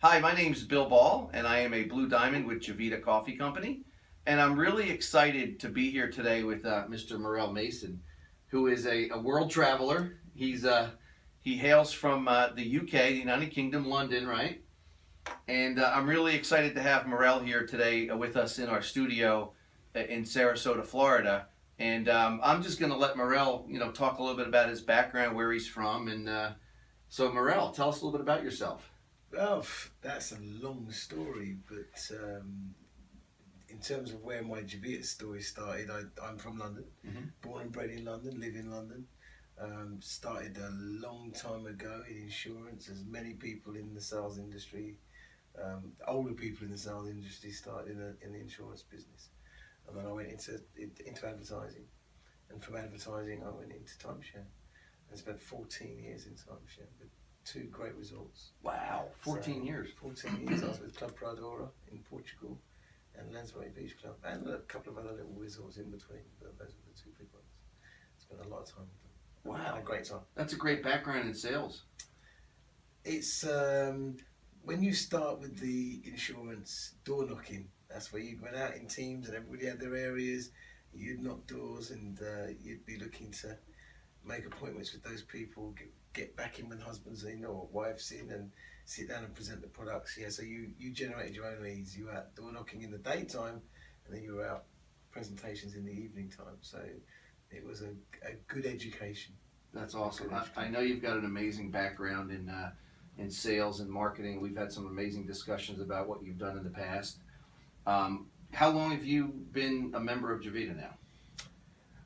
Hi, my name is Bill Ball, and I am a Blue Diamond with Javita Coffee Company. And I'm really excited to be here today with Mr. Morell Maison, who is a world traveler. He hails from the UK, the United Kingdom, London, right? And I'm really excited to have Morell here today with us in our studio in Sarasota, Florida. And I'm just going to let Morell, talk a little bit about his background, where he's from, and so Morell, tell us a little bit about yourself. Well, that's a long story, but in terms of where my Javita story started, I'm from London, born and bred in London, live in London. Started a long time ago in insurance, as many people in the sales industry, older people in the sales industry started in the insurance business. And then I went into advertising, and from advertising I went into timeshare and spent 14 years in timeshare. With two great results. Wow, 14 years. 14 years. I was with Club Pradora in Portugal and Lanzarote Beach Club, and a couple of other little resorts in between, but those were the two big ones. Spent a lot of time with them. Wow. Had a great time. That's a great background in sales. It's when you start with the insurance door knocking, that's where you went out in teams and everybody had their areas. You'd knock doors and you'd be looking to make appointments with those people, get back in with husbands in or wives in, and sit down and present the products. Yeah, so you generated your own leads. You were out door knocking in the daytime, and then you were out presentations in the evening time. So it was a good education. That's awesome. I know you've got an amazing background in sales and marketing. We've had some amazing discussions about what you've done in the past. How long have you been a member of Javita now?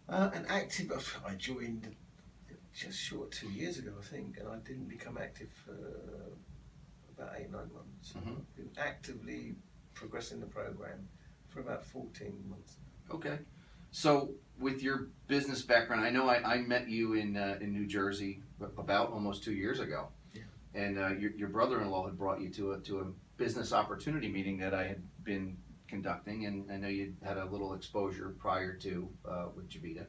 I joined just short 2 years ago, I think, and I didn't become active for about 8-9 months. I've been actively progressing the program for about 14 months. Okay. So with your business background, I know I met you in New Jersey about almost 2 years ago. Yeah. And your brother-in-law had brought you to a business opportunity meeting that I had been conducting, and I know you had a little exposure prior to with Javita.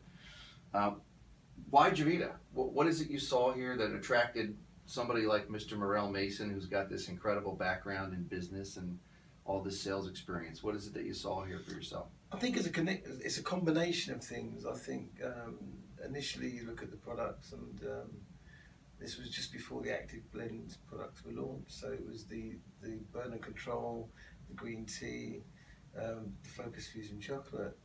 Why Javita? What is it you saw here that attracted somebody like Mr. Morell Maison, who's got this incredible background in business and all this sales experience? What is it that you saw here for yourself? I think it's a combination of things. I think initially you look at the products, and this was just before the ActiveBlendz products were launched. So it was the burn and control, the green tea, the Focus Fusion chocolate,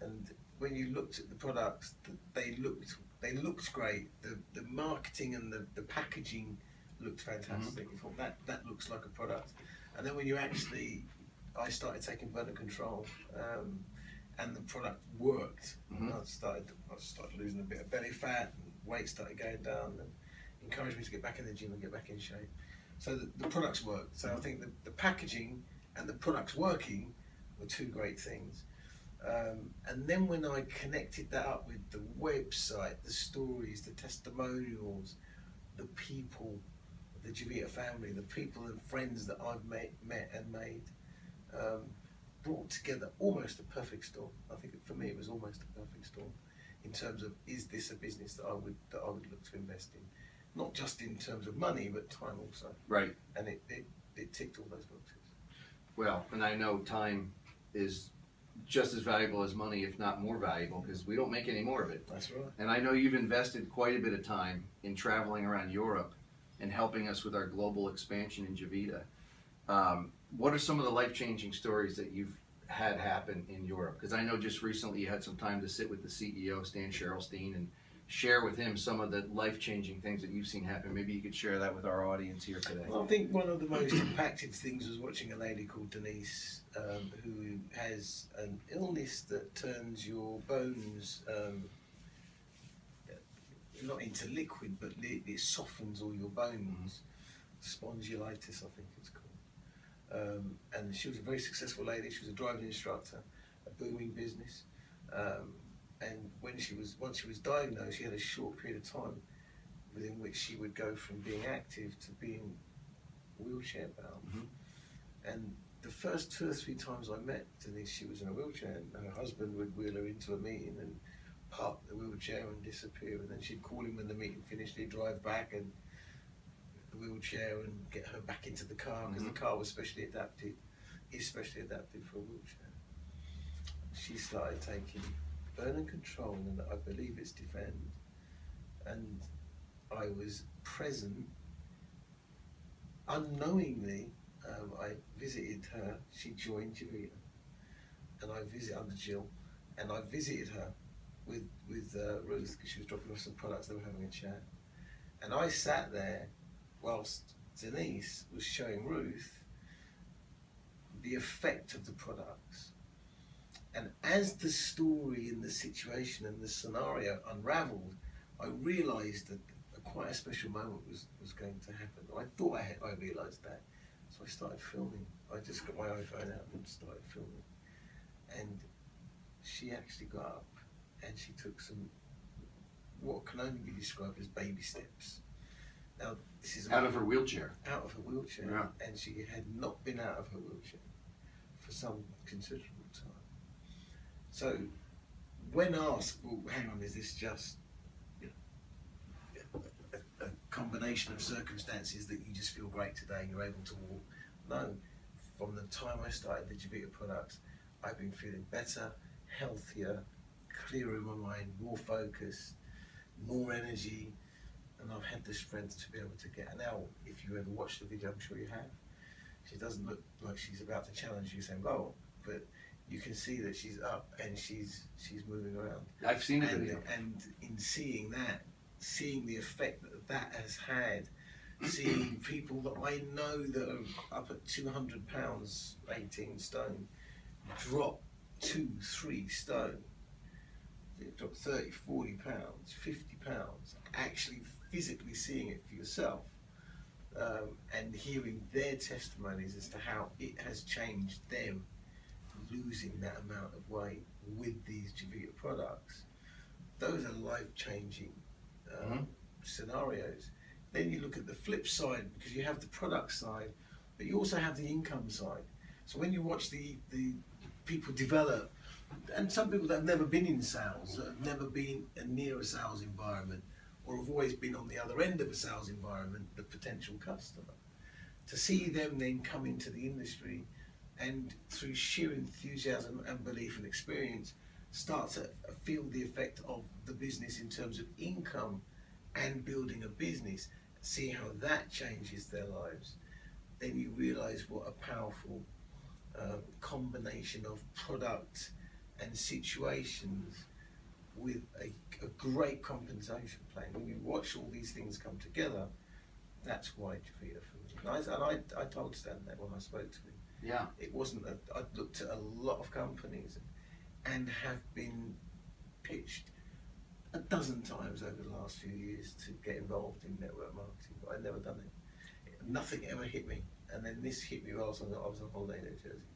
and when you looked at the products, they looked great. The marketing and the packaging looked fantastic. You thought that looks like a product. And then when I started taking burn and control, and the product worked. I started losing a bit of belly fat, and weight started going down, and encouraged me to get back in the gym and get back in shape. So the products worked. So I think the packaging and the products working were two great things. And then when I connected that up with the website, the stories, the testimonials, the people, the Javita family, the people and friends that I've met and made, brought together almost a perfect storm. I think for me it was almost a perfect storm in terms of, is this a business that I would look to invest in? Not just in terms of money, but time also. Right. And it ticked all those boxes. Well, and I know time is just as valuable as money, if not more valuable, because we don't make any more of it. That's right. And I know you've invested quite a bit of time in traveling around Europe and helping us with our global expansion in Javita. What are some of the life-changing stories that you've had happen in Europe? Because I know just recently you had some time to sit with the CEO, Stan Sherrelstein, and share with him some of the life-changing things that you've seen happen. Maybe you could share that with our audience here today. Well, I think one of the most impactful things was watching a lady called Denise, who has an illness that turns your bones not into liquid, but it softens all your bones. Spondylitis, I think it's called. And she was a very successful lady. She was a driving instructor, a booming business. And once she was diagnosed, she had a short period of time within which she would go from being active to being wheelchair bound. And the first 2 or 3 times I met Denise, she was in a wheelchair, and her husband would wheel her into a meeting and park the wheelchair and disappear, and then she'd call him when the meeting finished, he'd drive back, and the wheelchair and get her back into the car, because the car was specially adapted, is specially adapted for a wheelchair. She started taking Burn and Control, and I believe it's Defend, and I was present unknowingly. I visited her. She joined Javita, and I visited under Jill, and I visited her with Ruth, because she was dropping off some products. They were having a chat, and I sat there whilst Denise was showing Ruth the effect of the products. And as the story and the situation and the scenario unravelled, I realised that quite a special moment was going to happen. I thought I realised that. So I started filming. I just got my iPhone out and started filming. And she actually got up and she took some, what can only be described as baby steps. Now, this is Out of her wheelchair. Out of her wheelchair. Yeah. And she had not been out of her wheelchair for some considerable time. So when asked, well, hang on, is this just a combination of circumstances that you just feel great today and you're able to walk? No, from the time I started the Javita products, I've been feeling better, healthier, clearer in my mind, more focused, more energy, and I've had the strength to be able to get. And now, if you ever watch the video, I'm sure you have, she doesn't look like she's about to challenge you saying, "Oh," but you can see that she's up and she's moving around. I've seen the video. And in seeing that, seeing the effect that has had, seeing people that I know that are up at 200 pounds, 18 stone, drop 2-3 stone, drop 30, 40 pounds, 50 pounds, actually physically seeing it for yourself, and hearing their testimonies as to how it has changed them losing that amount of weight with these Javita products. Those are life-changing scenarios. Then you look at the flip side, because you have the product side, but you also have the income side. So when you watch the people develop, and some people that have never been in sales, that have never been near a sales environment, or have always been on the other end of a sales environment, the potential customer, to see them then come into the industry and through sheer enthusiasm and belief and experience start to feel the effect of the business in terms of income and building a business, see how that changes their lives, then you realise what a powerful combination of product and situations with a great compensation plan. When you watch all these things come together, that's why Javita for me. And I told Stan that when I spoke to him. Yeah. It wasn't I looked at a lot of companies and have been pitched a dozen times over the last few years to get involved in network marketing, but I'd never done it. Nothing ever hit me. And then this hit me while I was on holiday in New Jersey.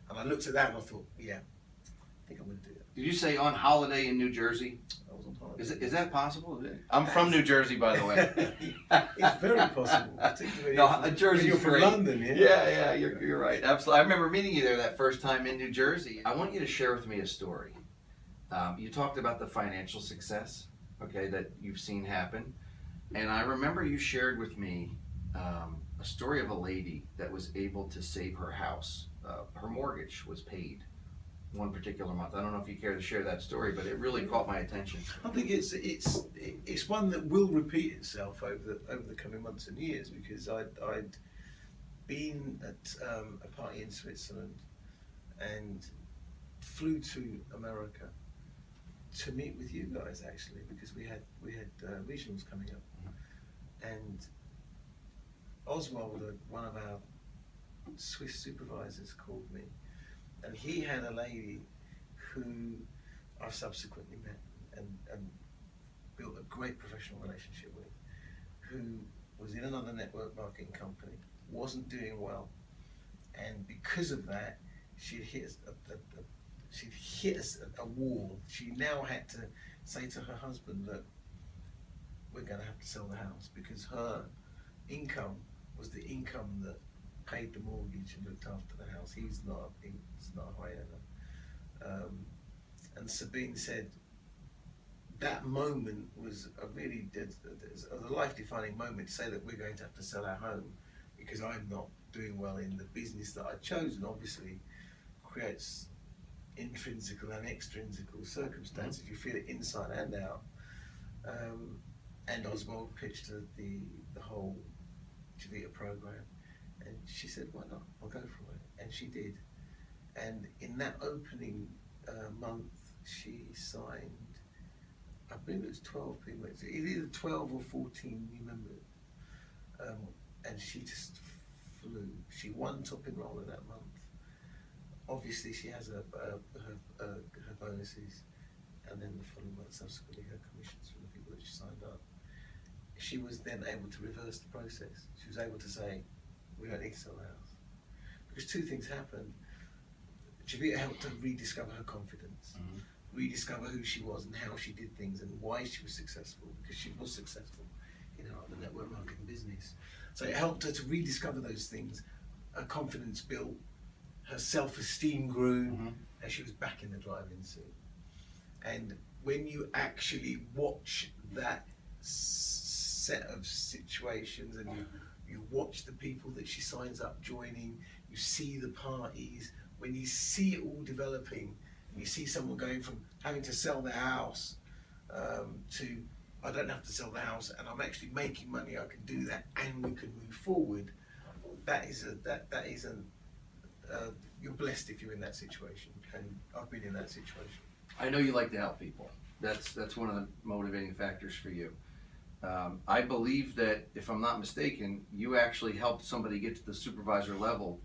And I looked at that and I thought, yeah, I think I'm going to do that. Did you say on holiday in New Jersey? I was on holiday. Is that possible? I'm from New Jersey, by the way. It's very possible, particularly Jersey's you're from great. London. Yeah, you're right. Absolutely. I remember meeting you there that first time in New Jersey. I want you to share with me a story. You talked about the financial success, okay, that you've seen happen, and I remember you shared with me a story of a lady that was able to save her house. Her mortgage was paid one particular month. I don't know if you care to share that story, but it really caught my attention. I think it's one that will repeat itself over the coming months and years, because I'd been at a party in Switzerland and flew to America to meet with you guys, actually, because we had regionals coming up, and Oswald, one of our Swiss supervisors, called me, and he had a lady who I've subsequently met and built a great professional relationship with, who was in another network marketing company, wasn't doing well, and because of that, she'd hit a wall. She now had to say to her husband that we're going to have to sell the house, because her income was the income that paid the mortgage and looked after the house. He's not a high earner. And Sabine said, that moment was a really a life-defining moment to say that we're going to have to sell our home because I'm not doing well in the business that I'd chosen. Obviously, creates intrinsical and extrinsical circumstances. You feel it inside and out. And Oswald pitched her the whole Javita program, and she said, "Why not? I'll go for it," and she did. And in that opening month, she signed, I believe it was 12 people, either 12 or 14 new members, and she just flew. She won top enroller that month. Obviously, she has her bonuses, and then the following month, subsequently, her commissions from the people that she signed up. She was then able to reverse the process. She was able to say, "We don't need to sell the house," because two things happened. Javita helped her rediscover her confidence, rediscover who she was and how she did things and why she was successful, because she was successful in the network marketing business. So it helped her to rediscover those things. Her confidence built, her self-esteem grew, and she was back in the driving seat. And when you actually watch that set of situations and you watch the people that she signs up joining, you see the parties, when you see it all developing, and you see someone going from having to sell their house to, I don't have to sell the house and I'm actually making money, I can do that and we can move forward. You're blessed if you're in that situation, and I've been in that situation. I know you like to help people. That's one of the motivating factors for you. I believe that, if I'm not mistaken, you actually helped somebody get to the supervisor level,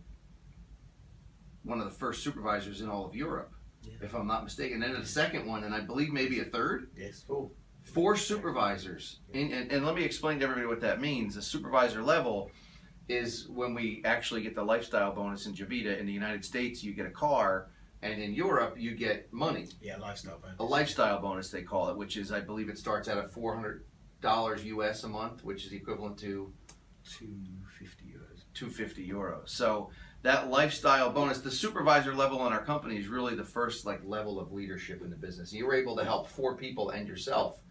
one of the first supervisors in all of Europe, if I'm not mistaken. And then the second one, and I believe maybe a third? Yes, four. 4 supervisors. And let me explain to everybody what that means. The supervisor level is when we actually get the lifestyle bonus in Javita. In the United States, you get a car, and in Europe, you get money. Yeah, lifestyle bonus. A lifestyle bonus, they call it, which is, I believe it starts at $400 US a month, which is equivalent to 250 euros. 250 euros. So that lifestyle bonus, the supervisor level in our company is really the first level of leadership in the business. You were able to help 4 people and yourself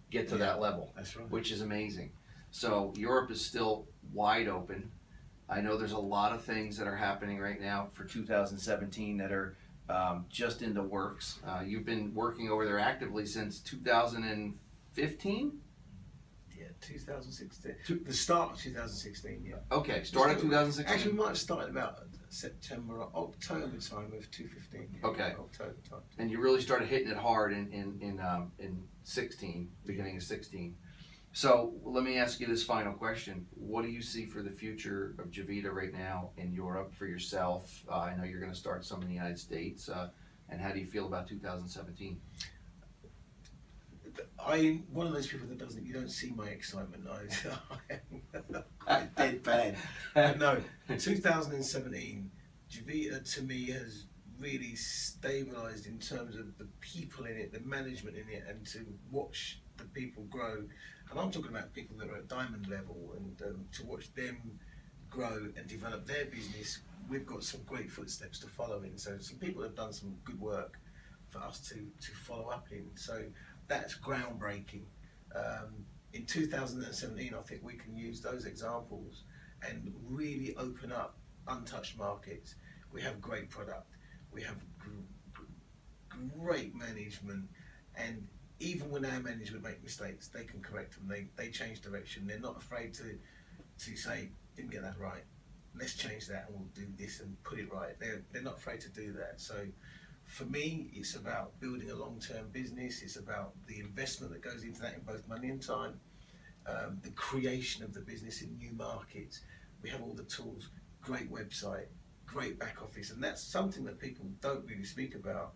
get to that level. That's right. Which is amazing. So Europe is still wide open. I know there's a lot of things that are happening right now for 2017 that are just in the works. You've been working over there actively since 2015? 2016. The start of 2016, yeah. Okay, start of 2016. Actually, we might have started about September or October time of 2015. Yeah, okay. October time. And you really started hitting it hard in 16, beginning of 16. So let me ask you this final question. What do you see for the future of Javita right now in Europe for yourself? I know you're going to start some in the United States. And how do you feel about 2017? I'm one of those people that you don't see my excitement. I am quite deadpan. No, 2017, Javita to me has really stabilised in terms of the people in it, the management in it, and to watch the people grow. And I'm talking about people that are at diamond level, and to watch them grow and develop their business. We've got some great footsteps to follow in. So some people have done some good work for us to follow up in. So that's groundbreaking. In 2017, I think we can use those examples and really open up untouched markets. We have great product, we have great management, and even when our management make mistakes, they can correct them. They change direction. They're not afraid to say, didn't get that right, let's change that and we'll do this and put it right. They're not afraid to do that. So for me, it's about building a long-term business. It's about the investment that goes into that in both money and time, the creation of the business in new markets. We have all the tools, great website, great back office, and that's something that people don't really speak about.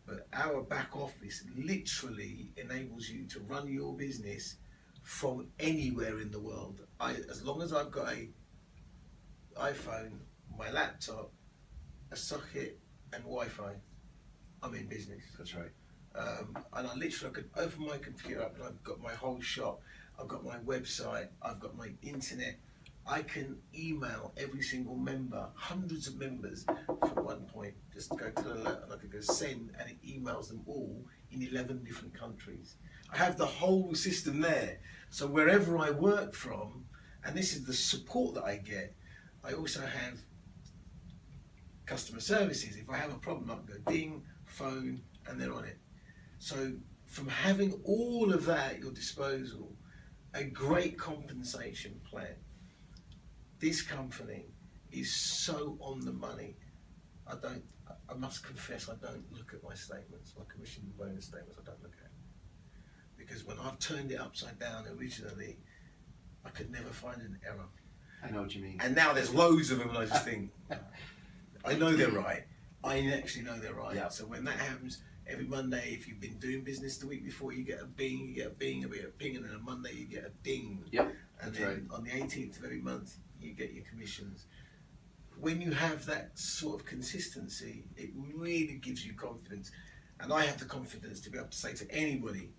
But our back office literally enables you to run your business from anywhere in the world. As long as I've got an iPhone, my laptop, a socket, and Wi-Fi, I'm in business. That's right. And I could open my computer up and I've got my whole shop, I've got my website, I've got my internet. I can email every single member, hundreds of members from one point. Just go to the left and I could go send, and it emails them all in 11 different countries. I have the whole system there. So wherever I work from, and this is the support that I get, I also have customer services. If I have a problem, I can go ding, phone, and they're on it. So from having all of that at your disposal, a great compensation plan, this company is so on the money. I must confess, I don't look at my statements, my commission and bonus statements, I don't look at. Because when I've turned it upside down originally, I could never find an error. I know what you mean. And now there's loads of them, and I just think, I know they're right. I actually know they're right. Yeah. So when that happens, every Monday, if you've been doing business the week before, you get a bing, you get a bing, you get a ping, and then on Monday you get a ding. Yep. And That's then right. on the 18th of every month, you get your commissions. When you have that sort of consistency, it really gives you confidence. And I have the confidence to be able to say to anybody,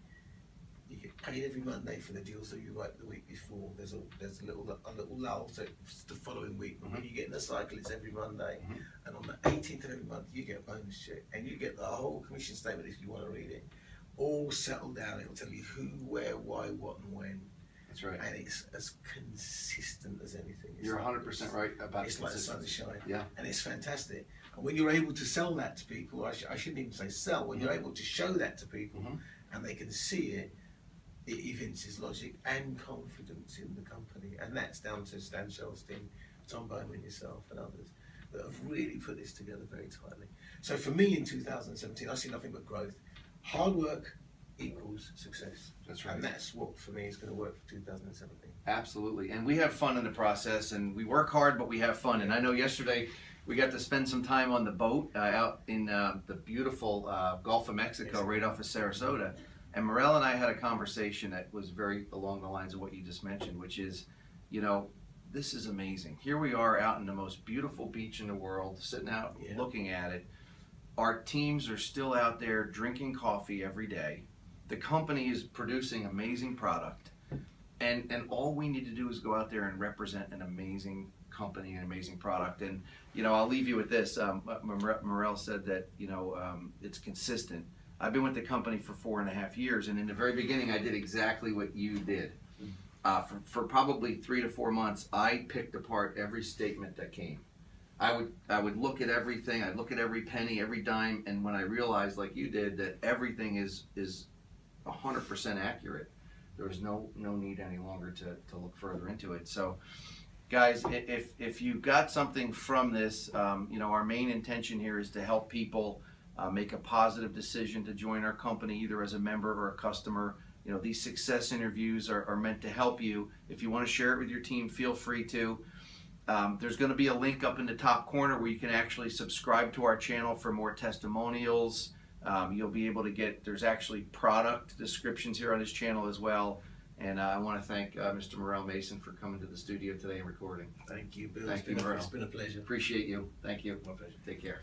you get paid every Monday for the deals that you write the week before. There's a little lull to the following week. But when you get in the cycle, it's every Monday. And on the 18th of every month, you get a bonus check. And you get the whole commission statement if you want to read it. All settled down. It'll tell you who, where, why, what, and when. That's right. And it's as consistent as anything. It's You're like, 100% right about it's like the sunshine. Yeah. And it's fantastic. And when you're able to sell that to people, I shouldn't even say sell, when you're able to show that to people and they can see it, it evinces logic and confidence in the company. And that's down to Stan Shelstein, Tom Bowman, yourself, and others that have really put this together very tightly. So for me in 2017, I see nothing but growth. Hard work equals success. That's right. And that's what for me is going to work for 2017. Absolutely. And we have fun in the process, and we work hard, but we have fun. And I know yesterday we got to spend some time on the boat out in the beautiful Gulf of Mexico, right off of Sarasota. And Morell and I had a conversation that was very along the lines of what you just mentioned, which is, you know, this is amazing. Here we are out in the most beautiful beach in the world, sitting out looking at it. Our teams are still out there drinking coffee every day. The company is producing amazing product. And all we need to do is go out there and represent an amazing company, an amazing product. And, you know, I'll leave you with this. Morell said that, you know, it's consistent. I've been with the company for 4.5 years, and in the very beginning, I did exactly what you did. For probably 3 to 4 months, I picked apart every statement that came. I would look at everything. I'd look at every penny, every dime, and when I realized, like you did, that everything is 100% accurate, there was no need any longer to look further into it. So, guys, if you got something from this, you know, our main intention here is to help people make a positive decision to join our company, either as a member or a customer. You know, these success interviews are meant to help you. If you want to share it with your team, feel free to. There's going to be a link up in the top corner where you can actually subscribe to our channel for more testimonials. You'll be able to get, there's actually product descriptions here on this channel as well. And I want to thank Mr. Morell Maison for coming to the studio today and recording. Thank you, Bill. Thank you, Morell. It's been a pleasure. Appreciate you. Thank you. My pleasure. Take care.